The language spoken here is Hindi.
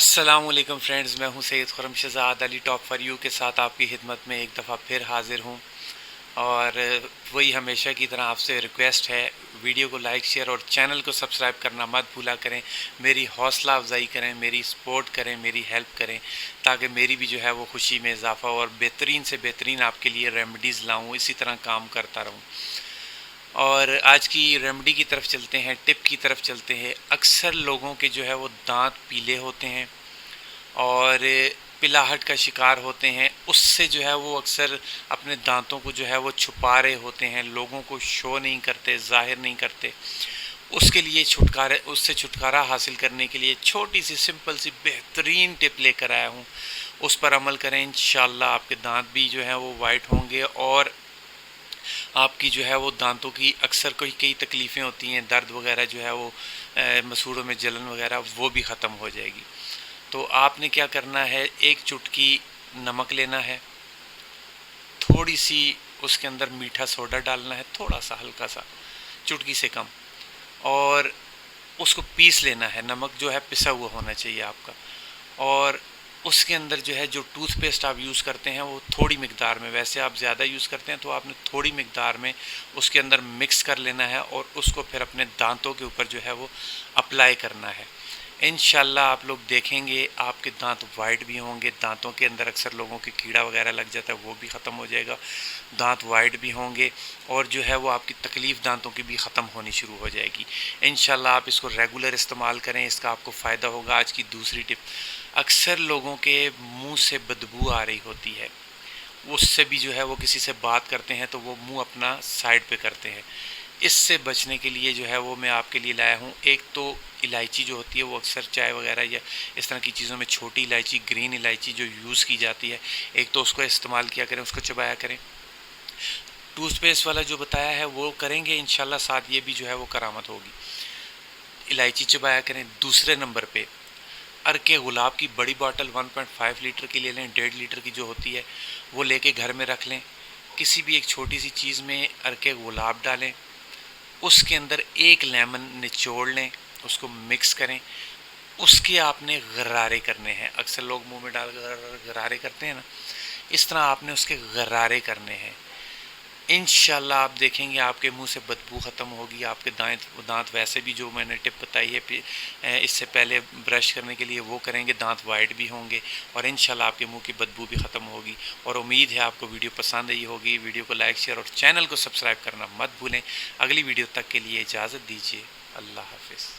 अस्सलामुअलैकुम फ्रेंड्स, मैं हूं Syed Khurram Shahzad Ali top for you के साथ आपकी खिदमत में एक दफ़ा फिर हाज़िर हूं। और वही हमेशा की तरह आपसे रिक्वेस्ट है, वीडियो को लाइक शेयर और चैनल को सब्सक्राइब करना मत भूला करें। मेरी हौसला अफजाई करें, मेरी सपोर्ट करें, मेरी हेल्प करें, ताकि मेरी भी जो है वो खुशी में इजाफ़ा और बेहतरीन से बेहतरीन आपके लिए रेमेडीज़ लाऊँ, इसी तरह काम करता रहूँ। और आज की रेमेडी की तरफ चलते हैं, टिप की तरफ चलते हैं। अक्सर लोगों के जो है वो दांत पीले होते हैं और पिलाहट का शिकार होते हैं। उससे जो है वो अक्सर अपने दांतों को जो है वो छुपा रहे होते हैं, लोगों को शो नहीं करते, ज़ाहिर नहीं करते। उससे छुटकारा हासिल करने के लिए छोटी सी सिंपल सी बेहतरीन टिप लेकर आया हूँ। उस पर अमल करें, इंशाल्लाह आपके दांत भी जो है वो वाइट होंगे और आपकी जो है वो दांतों की अक्सर कोई कई तकलीफ़ें होती हैं, दर्द वगैरह जो है वो मसूड़ों में जलन वगैरह वो भी ख़त्म हो जाएगी। तो आपने क्या करना है, एक चुटकी नमक लेना है, थोड़ी सी उसके अंदर मीठा सोडा डालना है, थोड़ा सा हल्का सा, चुटकी से कम, और उसको पीस लेना है। नमक जो है पिसा हुआ होना चाहिए आपका। और उसके अंदर जो है जो टूथपेस्ट आप यूज़ करते हैं वो थोड़ी मिकदार में, वैसे आप ज़्यादा यूज़ करते हैं तो आपने थोड़ी मिकदार में उसके अंदर मिक्स कर लेना है और उसको फिर अपने दांतों के ऊपर जो है वो अप्लाई करना है। इंशाल्लाह आप लोग देखेंगे आपके दांत वाइट भी होंगे। दांतों के अंदर अक्सर लोगों के कीड़ा वगैरह लग जाता है, वो भी ख़त्म हो जाएगा। दांत वाइट भी होंगे और जो है वो आपकी तकलीफ़ दांतों की भी ख़त्म होनी शुरू हो जाएगी। इंशाल्लाह आप इसको रेगुलर इस्तेमाल करें, इसका आपको फ़ायदा होगा। आज की दूसरी टिप, अक्सर लोगों के मुंह से बदबू आ रही होती है, उससे भी जो है वो किसी से बात करते हैं तो वो मुंह अपना साइड पे करते हैं। इससे बचने के लिए जो है वो मैं आपके लिए लाया हूँ। एक तो इलायची जो होती है वो अक्सर चाय वगैरह या इस तरह की चीज़ों में छोटी इलायची, ग्रीन इलायची जो यूज़ की जाती है, एक तो उसको इस्तेमाल किया करें, उसको चबाया करें। टूथपेस्ट वाला जो बताया है वो करेंगे इंशाल्लाह, साथ ये भी जो है वो करामत होगी। इलायची चबाया करें। दूसरे नंबर पे अर्के गुलाब की बड़ी बॉटल 1.5 लीटर की ले लें, 1.5 लीटर की जो होती है वो लेके घर में रख लें। किसी भी एक छोटी सी चीज़ में अर्के गुलाब डालें, उसके अंदर एक लेमन निचोड़ लें, उसको मिक्स करें। उसके आपने गरारे करने हैं। अक्सर लोग मुंह में डाल गरारे करते हैं ना, इस तरह आपने उसके गरारे करने हैं। इंशाल्लाह आप देखेंगे आपके मुंह से बदबू ख़त्म होगी। आपके दांत वैसे भी जो मैंने टिप बताई है इससे पहले ब्रश करने के लिए वो करेंगे, दांत वाइट भी होंगे और इंशाल्लाह आपके मुंह की बदबू भी ख़त्म होगी। और उम्मीद है आपको वीडियो पसंद आई होगी। वीडियो को लाइक शेयर और चैनल को सब्सक्राइब करना मत भूलें। अगली वीडियो तक के लिए इजाज़त दीजिए। अल्लाह हाफिज़।